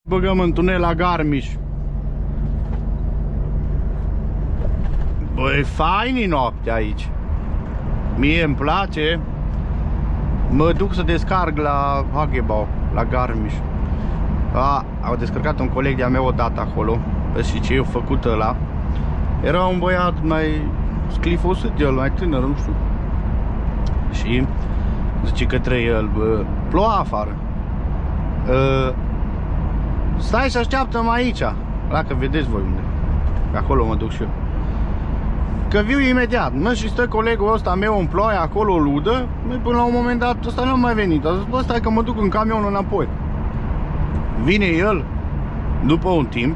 Băgăm în tunel la Garmisch. Băi, fain e noaptea aici. Mie îmi place. Mă duc să descarc la Hagebau, la Garmisch. Au descărcat un coleg de-a meu odată acolo. Și ce eu făcut ăla. Era un băiat mai sclifosit de el, mai tânăr, nu știu. Și zice către el, ploua afară. Stai și așteaptă-mă aici. Dacă vedeți voi unde. Acolo mă duc și eu. Că viu imediat. Mă, și stă colegul ăsta meu în ploaie acolo, ludă. Până la un moment dat ăsta nu a mai venit. A zis, bă, stai că mă duc în camion înapoi. Vine el după un timp.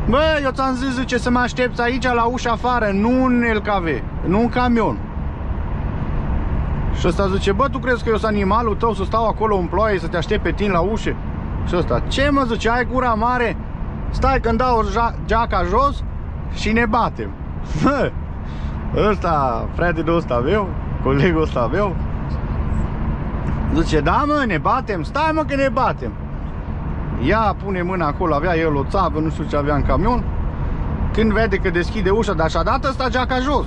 Bă, eu ți-am zis, zice, să mă aștepți aici la ușa afară, nu în LKV, nu în camion. Și ăsta zice, bă, tu crezi că eu sunt animalul tău să stau acolo în ploaie să te aștept pe tine la ușă? Și ăsta, ce mă zice, ai gura mare? Stai că-mi dau geaca jos și ne batem. Bă, ăsta, fratele ăsta meu, colegul ăsta meu, zice, da mă, ne batem, stai mă că ne batem. Ia pune mâna acolo, avea el o țavă, nu știu ce avea în camion. Când vede că deschide ușa, dar și-a dat ăsta geaca jos.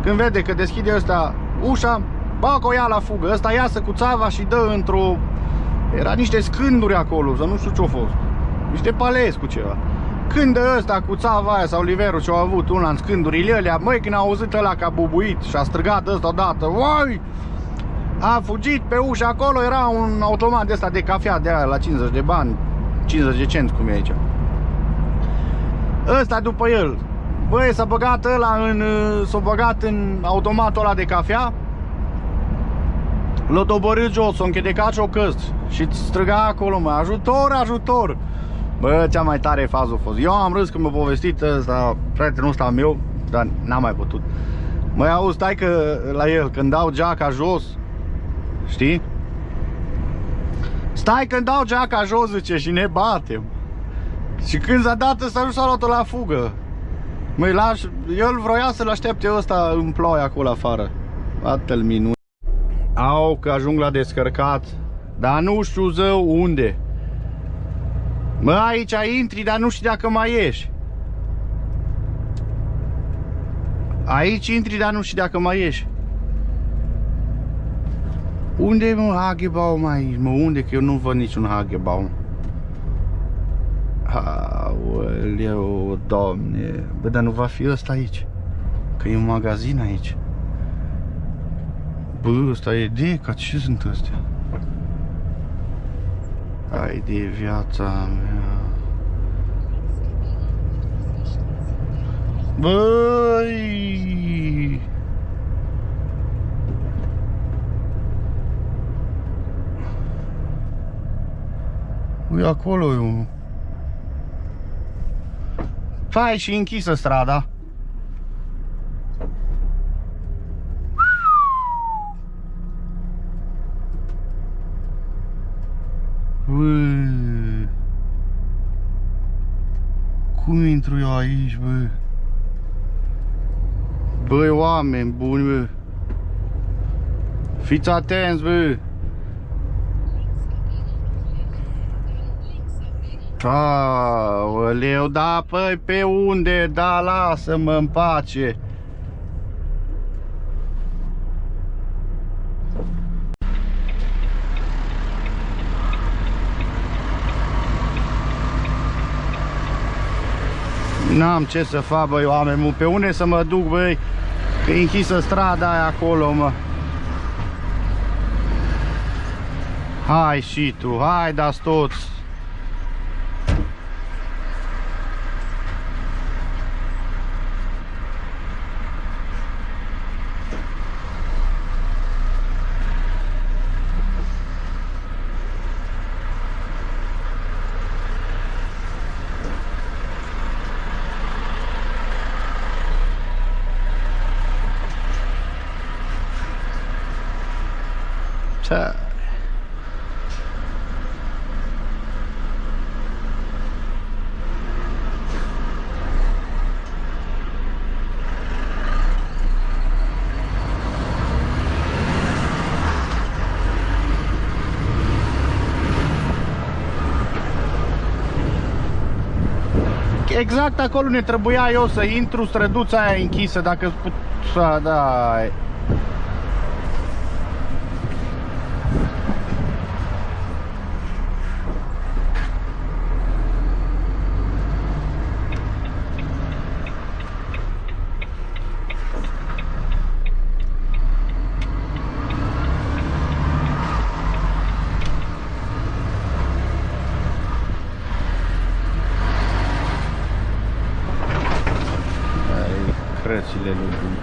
Când vede că deschide ăsta ușa, bă, că o ia la fugă. Ăsta iasă cu țava și dă într-o... Era niște scânduri acolo, să nu știu ce-a fost. Niște palezi cu ceva. Când dă ăsta cu țava aia sau Oliverul ce-a avut una în scândurile alea, măi, când a auzit ăla că a bubuit și a strigat ăsta odată, uai! A fugit pe ușa acolo, era un automat de ăsta de cafea de aia la 50 de bani, 50 de cenți cum e aici. Ăsta după el, băi, s-a băgat ăla în, s-a băgat în automatul ăla de cafea. L-a doborât jos, s-a închedecat și o căst și striga acolo, mă, ajutor, ajutor. Bă, cea mai tare fază a fost. Eu am râs când m-a povestit ăsta, prietenul ăsta meu, dar n-am mai putut. Măi, auzi, stai că la el, când dau geaca jos, știi? Stai când dau geaca jos, zice, și ne batem. Și când s-a dat ăsta, nu s-a luat la fugă. Măi, el vroia să-l aștepte ăsta în ploaie acolo afară. Atât-l minune. Au, că ajung la descărcat, dar nu știu zău unde. Mă, aici intri, dar nu știi dacă mai ieși. Aici intri, dar nu știi dacă mai ieși. Unde e, mă, Hagebau mai, mă, unde? Că eu nu văd niciun Hagebau. Aoleu, Doamne. Bă, dar nu va fi ăsta aici. Că e un magazin aici. Bă, ăsta e Deca, ce sunt astea? Hai de viața mea. Băi! Ui, acolo e un... Fai și închisă strada. Băi. Cum intru eu aici, bă? Băi, oameni buni, bă. Fiți atenți, bă. Aoleu, da, păi, pe unde? Da, lasă-mă în pace. N-am ce să fac, băi, oameni, pe unde să mă duc, băi? Că e închisă strada aia acolo, mă. Hai și tu, hai, dați toți. Ce? Exact acolo ne trebuia eu să intru, străduța aia închisă, dacă da. Crățile lui Bun.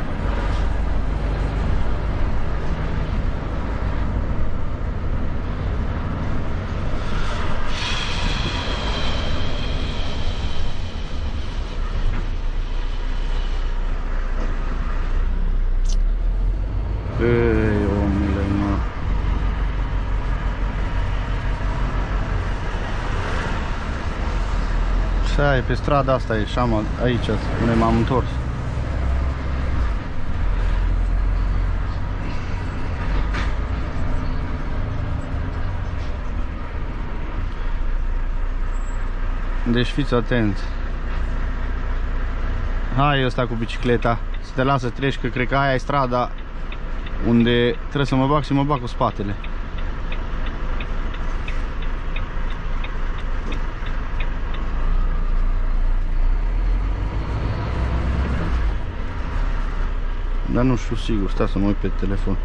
Ei, omule, mă. Stai, pe strada asta ieșeam aici, unde m-am întors. Deci fiți atenți. Hai ăsta cu bicicleta, să te lasă treci, că cred că aia e strada unde trebuie să mă bag și mă bag cu spatele. Dar nu știu sigur, stai să mă uit pe telefon.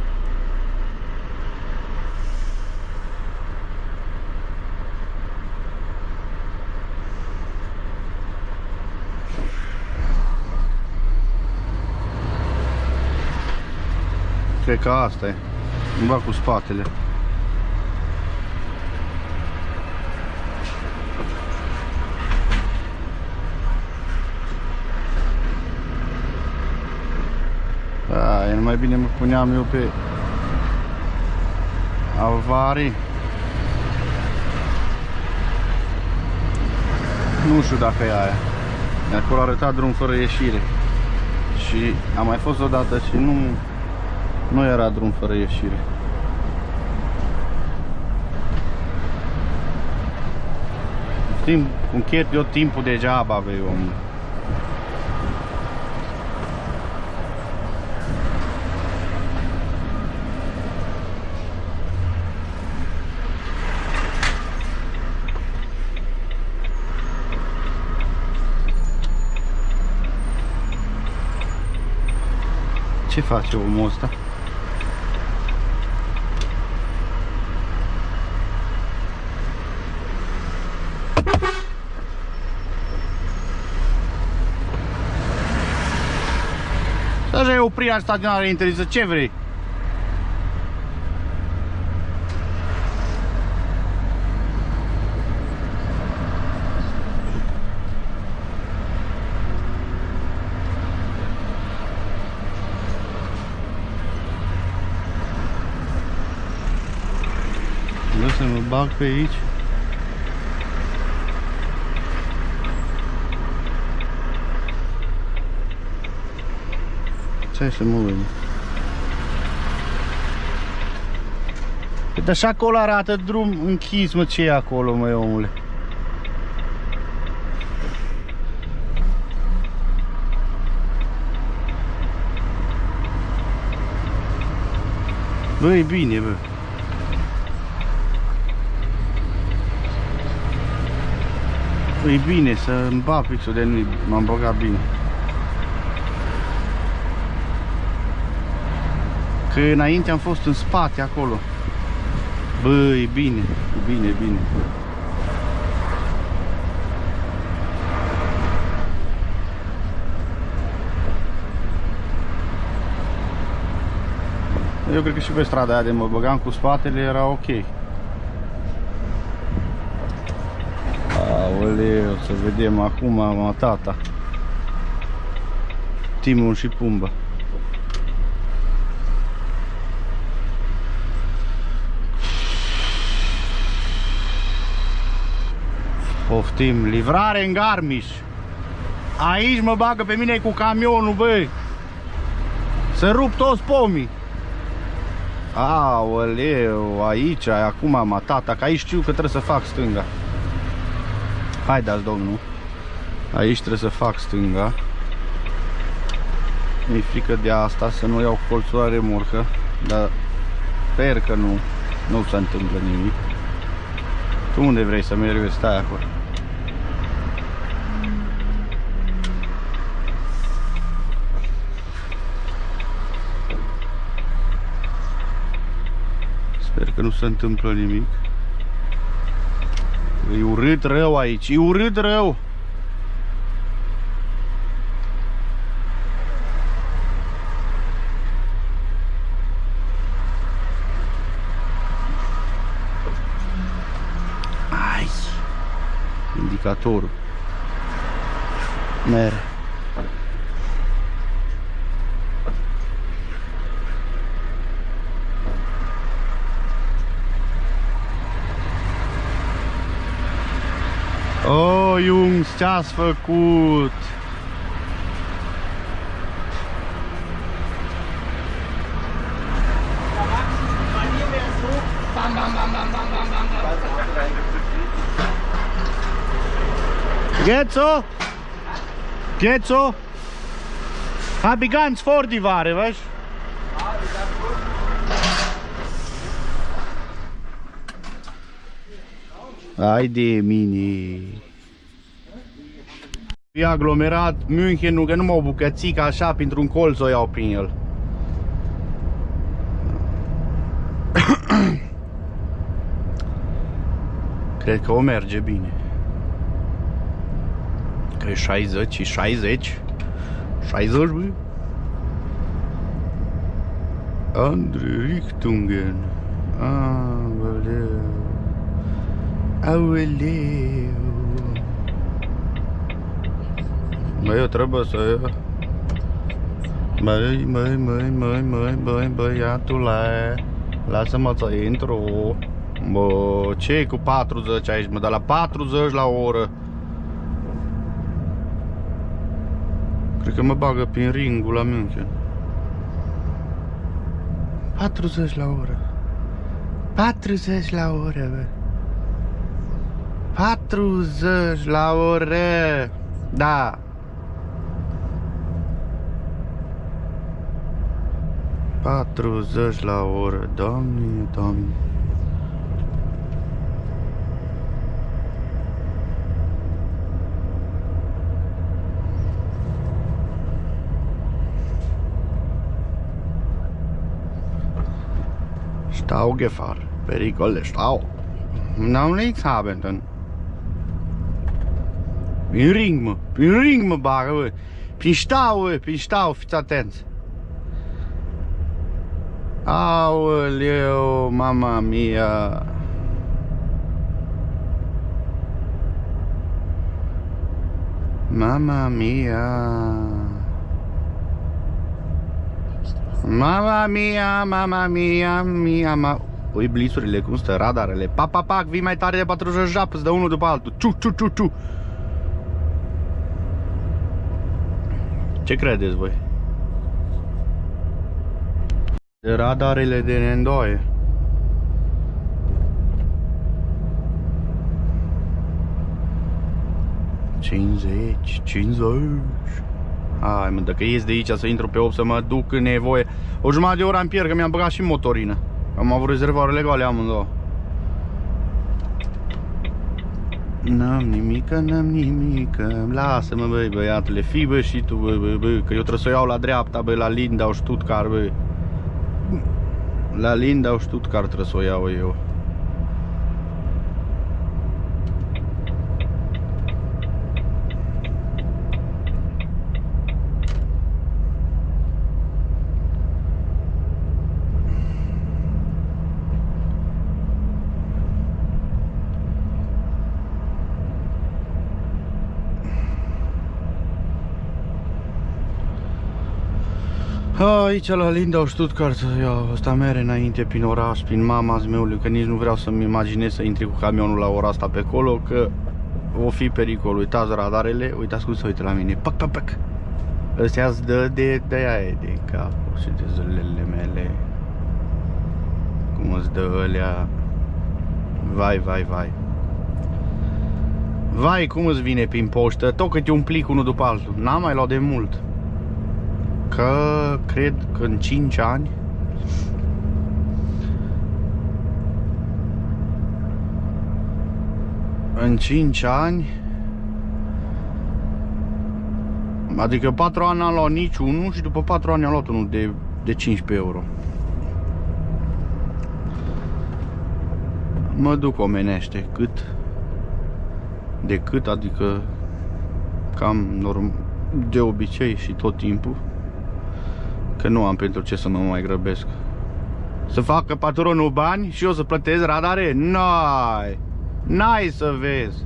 Cred că asta e. Îmi bag cu spatele. Da, mai bine mă puneam eu pe avarii. Nu știu dacă e aia. Acolo arăta drum fără ieșire. Și am mai fost odată și nu era drum fără ieșire. Cum chet eu timpul degeaba, vei om. Ce face omul ăsta? Așa e oprirea staționară interzisă, ce vrei? Vreau să mă bag pe aici. Ce să mă uit? Dar și acolo arată drum închis, mă, ce e acolo, măi, omule? Bă, e bine, bă. E bine să-mi bag pixul de nu m-am băgat bine. Că înainte am fost în spate acolo. Bă, e bine, bine, bine. Eu cred că și pe strada aia de mă băgam cu spatele era ok. Aoleu, să vedem acum, mama, tata. Timon și Pumba. Poftim, livrare în Garmisch. Aici mă bagă pe mine cu camionul, băi. Să rup toți pomii. Aoleu, aici, acum am tata, că aici știu că trebuie să fac stânga. Hai, dați, domnul. Aici trebuie să fac stânga. Mi-e frică de asta, să nu iau colțul la remorcă, dar sper că nu se întâmplă nimic. Tu unde vrei să mergi? Stai acolo. Sper că nu se întâmplă nimic. E urât rău aici, e urât rău. Ai, indicatorul mere. Oh, Jungs, ce-ați făcut? Geht's so? Hab ich ganz vor die Ware, weißt du? Hai de mine. E aglomerat Münchenul, că numai o bucățică așa, printr-un colț o iau prin el. Cred că o merge bine. Că e 60 și 60. 60, bă. Andre Richtungen. Aoleu. Aoleu. Băi, eu trebuie să... Băi, băiatule. Lasă-mă să intru. Bă, ce cu 40 aici, mă? De la 40 la oră. Cred că mă bagă prin ringul la München. 40 la oră. 40 la oră, bă. 40 la oră. Da. 40 la oră. Doamne, Doamne. Staugefahr. Pericol de Stau. N-au niks haben dann. Prin ring mă bagă, bă. Prin stau, fiți atenți. Aoleu, mama mia. Mama mia. Mama mia, mama mia, mia. Ui, blisurile, cum stă, radarele. Pac, vii mai tare de 47, îți dă unul după altul. Ciu. Ce credeți voi? De radarele de neîndoaie. $50. Hai mă, dacă ies de aici să intru pe 8 să mă duc în nevoie. O jumătate de oră am pierd, că mi-am băgat și motorină. Am avut rezervoare legale amândouă. N-am nimică. Lasă-mă, băi, băiatule, fii, bă, și tu, bă, că eu trebuie să o iau la dreapta, bă, la Lindau, Stuttgart, bă. La Lindau, Stuttgart trebuie să o iau eu. Aici la Lindau, Stuttgart, ăsta mere înainte prin oraș, prin mama meului, că nici nu vreau să-mi imaginez să intri cu camionul la ora asta pe acolo, că o fi pericol. Uitați radarele, uitați cum se uită la mine. Pac. Ăstea-ți dă de aia de capul și de zilele mele. Cum îți dă ălea. Vai. Vai, cum îți vine prin poștă, tot câte un plic unul după altul. N-am mai luat de mult. Că cred că în 5 ani în 5 ani, adică 4 ani n-am luat niciunul și după 4 ani am luat unul de 15 euro. Mă duc omenește, adică cam de obicei și tot timpul, că nu am pentru ce să mă mai grăbesc. Să facă patronul bani și eu să plătesc radare? N-ai să vezi.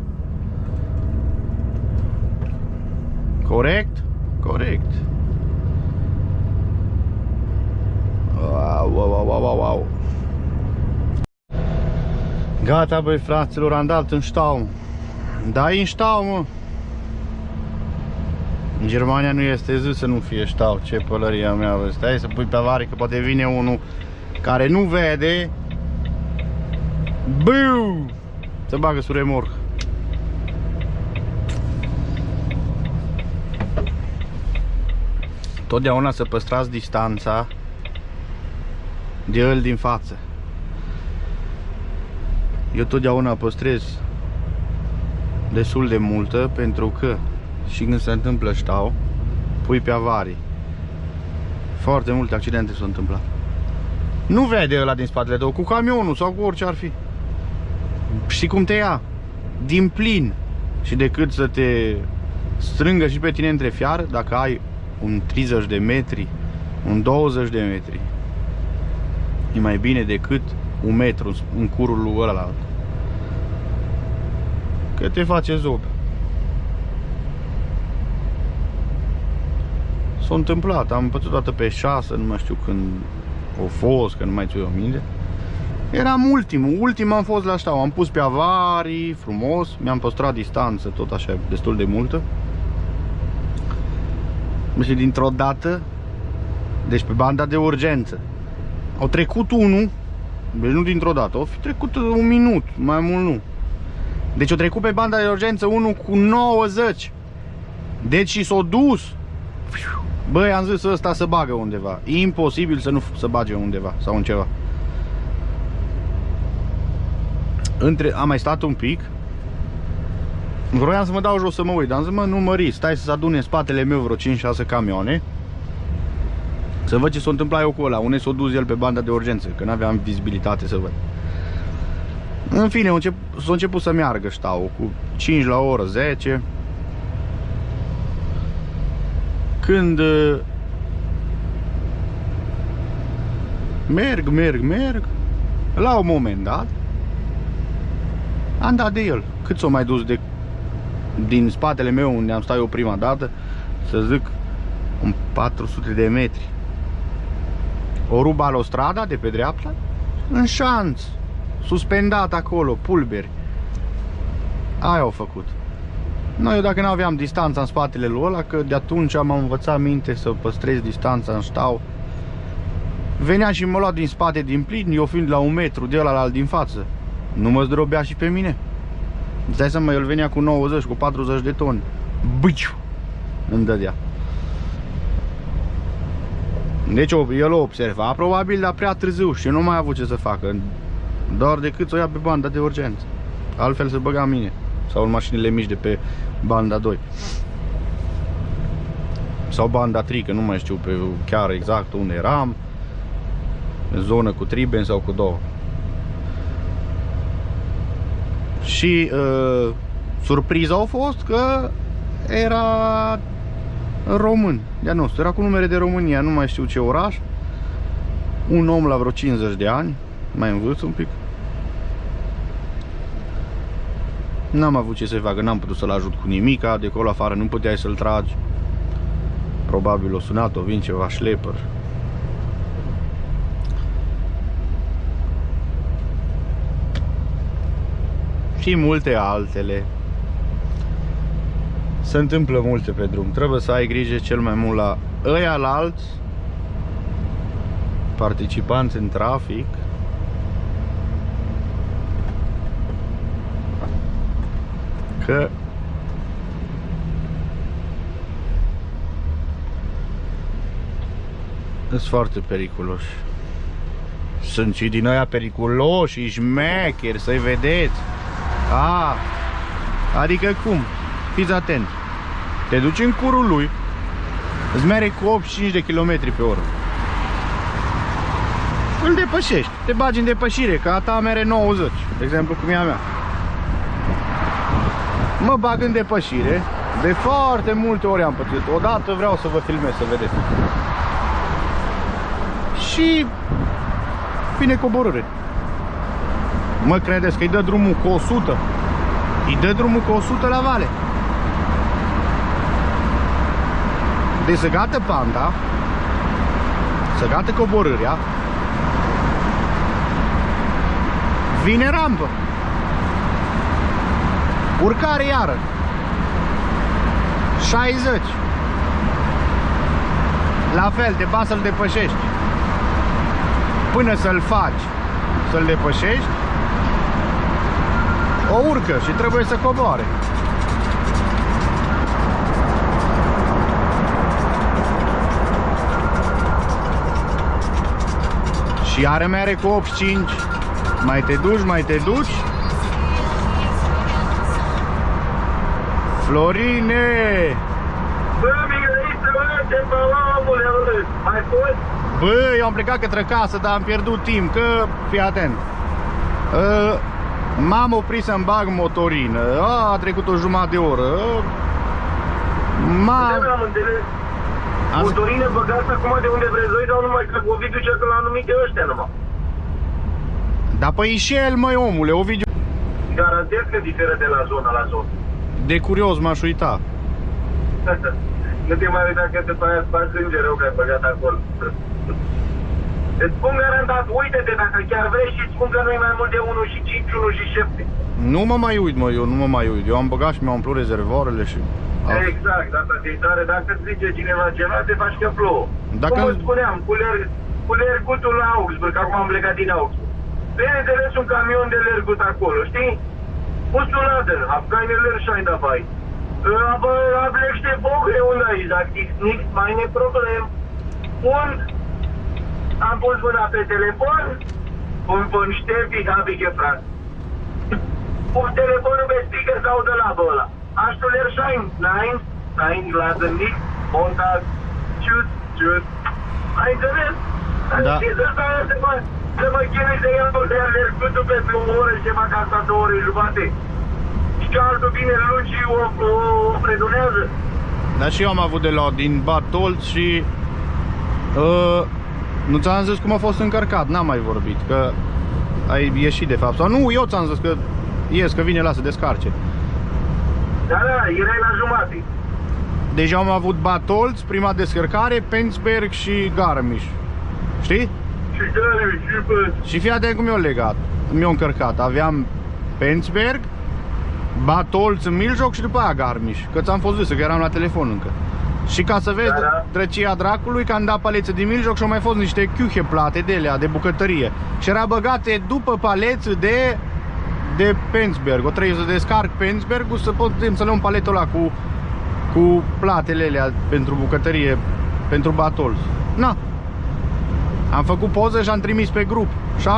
Corect? Corect. Wow. Gata, băi, fraților, am dat în ștau. Dai în ștau, mă. În Germania nu este zis să nu fie ștau. Ce pălăria mea, bă. Stai să pui pe avarii, că poate vine unul care nu vede. Buu! Se bagă sub remorc. Totdeauna să păstrați distanța de el din față. Eu totdeauna păstrez destul de multă, pentru că și când se întâmplă ștau, pui pe avarii. Foarte multe accidente s-au întâmplat. Nu vede ăla din spatele tău, cu camionul sau cu orice ar fi. Și cum te ia? Din plin. Și decât să te strângă și pe tine între fiar, dacă ai un 30 de metri, un 20 de metri, e mai bine decât un metru în curul lui ălalt. Că te face zob. S-a întâmplat, am pățit o dată pe 6, nu mai știu când a fost, că nu mai țin minte. Eram ultim am fost la ștau, am pus pe avarii, frumos, mi-am păstrat distanță, tot așa, destul de multă. Și dintr-o dată, deci pe banda de urgență, au trecut unul, deci nu dintr-o dată, au fi trecut un minut, mai mult nu. Deci au trecut pe banda de urgență unul cu 90. Deci și s-a dus. Băi, am zis ăsta să bagă undeva. E imposibil să nu să bage undeva sau în ceva. Am mai stat un pic. Vroiam să mă dau jos să mă uit, dar am zis, mă, nu mări, stai să se adune în spatele meu vreo 5-6 camioane, să văd ce s-a întâmplat eu cu ăla, unde s-a dus el pe banda de urgență, că n-aveam vizibilitate să văd. În fine, s-a început să meargă ștau cu 5 la oră, 10. Când merg, la un moment dat am dat de el. Cât s-a mai dus din spatele meu unde am stat eu prima dată, să zic, un 400 de metri. O rupt balostrada de pe dreapta, în șanț, suspendat acolo, pulberi. Aia au făcut. Eu dacă nu aveam distanța în spatele lui ăla, că de atunci am învățat minte să păstrez distanța în ștau, venea și mă lua din spate din plin, eu fiind la 1 metru de ăla din față, nu mă zdrobea și pe mine. Îți dai seama, el venea cu 90, cu 40 de toni. Biciu! Îmi dădea. Deci el o observa, probabil, dar prea târziu și nu mai a avut ce să facă. Doar decât să o ia pe banda de urgență. Altfel se băga în mine. Sau în mașinile mici de pe banda 2. Sau banda 3, că nu mai știu pe chiar exact unde eram. În zonă cu triben sau cu 2. Și surpriza a fost că era român de-a nostru, era cu numere de România, nu mai știu ce oraș. Un om la vreo 50 de ani, mai în vârstă un pic. N-am avut ce să facă, n-am putut să-l ajut cu nimica, de acolo afară nu puteai să-l tragi. Probabil o sunat, o vin ceva șlepăr. Și multe altele. Se întâmplă multe pe drum. Trebuie să ai grijă cel mai mult la ăia la alți participanți în trafic. Că sunt foarte periculoși. Sunt și din aia periculoși și șmecheri, să-i vedeți. Adică cum? Fiți atenți. Te duci în curul lui, îți merge cu 85 de km pe oră. Îl depășești, te bagi în depășire, că a ta mere 90, de exemplu cum e a mea. Mă bag în depășire, de foarte multe ori am pățit. Odată vreau să vă filmez, să vedeți. Și vine coborâre. Mă credeți că îi dă drumul cu 100? Îi dă drumul cu 100 la vale. Deci să gata panta, să gata coborârea, vine rampă, urcare iară, 60, la fel, te ba să-l depășești, până să-l faci, să-l depășești, o urcă și trebuie să coboare. Și are mere cu 85. Mai te duci, mai te duci. Florine! Bă, Migueliță, ce bălamule, mai poți? Bă, eu am plecat către casă, dar am pierdut timp, că, fii atent. M-am oprit să-mi bag motorină. A trecut o jumătate de oră. Am înțeles. Motorină băgați acum de unde vreți voi, sau numai că Ovidiu ce că l-a numit de ăștia numai. Dar păi și el, măi, omule, Ovidiu. Garantez că diferă de la zonă la zonă. De curios m-aș uita. Nu te mai uita că după aia îți faci sânge rău că ai băgat acolo. Îți spun garantat, uite-te dacă chiar vrei și îți spun că nu-i mai mult de 1 și 5, 1 și 7. Nu mă mai uit, mă, eu nu mă mai uit. Eu am băgat și mi-am umplut rezervoarele și... Exact, asta de tare. Dacă îți zice cineva ceva, te faci că plouă. Dacă... Cum îți spuneam, cu lergutul la Augsburg, acum am plecat din Augsburg. Bineînțeles, un camion de lergut acolo, știi? Postuladen, hab keine Lehrschein dabei. Aber ab nächste Woche und ich sag, ist nichts meine Problem. Und am pus mâna pe telefon und von Steffi hab ich gefragt. Pus telefonul pe speaker sau de la ăla. Hast du Lehrschein? Nein, nein, lassen nicht. Montag, tschüss, tschüss. Ai înțeles? Da. Să mă chinui să iau de lergutul pentru o oră și ceva ca asta 2 ore jumate. Și că altul vine luni și o predonează. Dar și eu am avut de luat din Batol și nu ți-am zis cum a fost încărcat, n-am mai vorbit, că ai ieșit de fapt. Sau nu, eu ți-am zis că ies, că vine la să descarce. Da, erai la jumate. Deja am avut Batolț, prima descărcare, Penzberg și Garmisch. Știi? Și fii atent cum mi-o legat, mi-o încărcat. Aveam Penzberg, Batolț în mijloc și după aia Garmisch. Că ți-am fost zis că eram la telefon încă. Și ca să vezi drăcia dracului, că am dat palețe din mijloc și au mai fost niște chiuhe plate de alea, de bucătărie. Și era băgate după palețe de Penzberg. O trebuie să descarc Penzberg-ul să putem să luăm paletul ăla cu platele alea pentru bucătărie, pentru Batolț. Na. Am făcut poză și am trimis pe grup. Și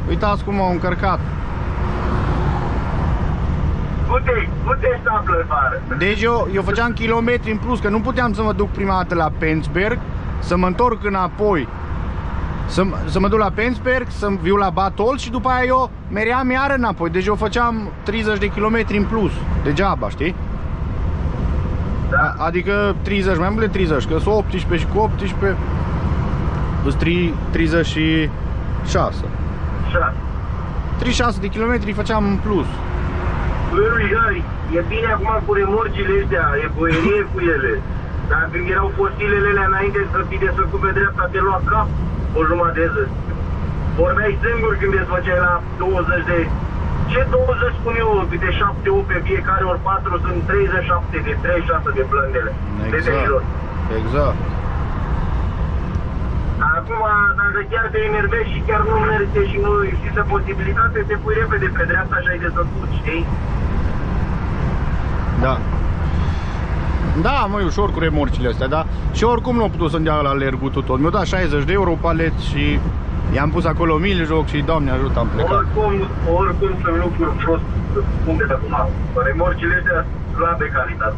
uitați cum au încărcat. Puteți să afară. Deci eu făceam kilometri în plus, că nu puteam să mă duc prima dată la Penzberg, să mă întorc înapoi, să mă duc la Penzberg, să viu la Batolț și după aia eu meream iară înapoi. Deci eu făceam 30 de kilometri în plus, degeaba, știi? Da. Adică 30, mai mult de 30, că sunt 18 și cu 18 36. 36 de kilometri făceam în plus. Băi, e bine acum cu remorcile astea, e boierie cu ele. Dar când erau fosilele alea înainte să fii desfăcut pe dreapta, te lua cap o jumătate de zi. Vorbeai singur când desfăceai la 20 de... Ce 20 spun eu? De 7-8 pe fiecare, ori 4 sunt 37 de 36 de blândele. Exact. Exact. Acum, dacă chiar te enervezi și chiar nu merge și nu există posibilitate, te pui repede pe dreapta și ai desfăcut, știi? Da. Da, măi, ușor cu remorcile astea, da? Și oricum nu au putut să-mi dea la lergutul tot. Mi-au dat 60 de euro palet și i-am pus acolo mil joc și Doamne ajută, am plecat. Oricum să nu fur prost, cum de acum. Remorcile astea slabe calitate.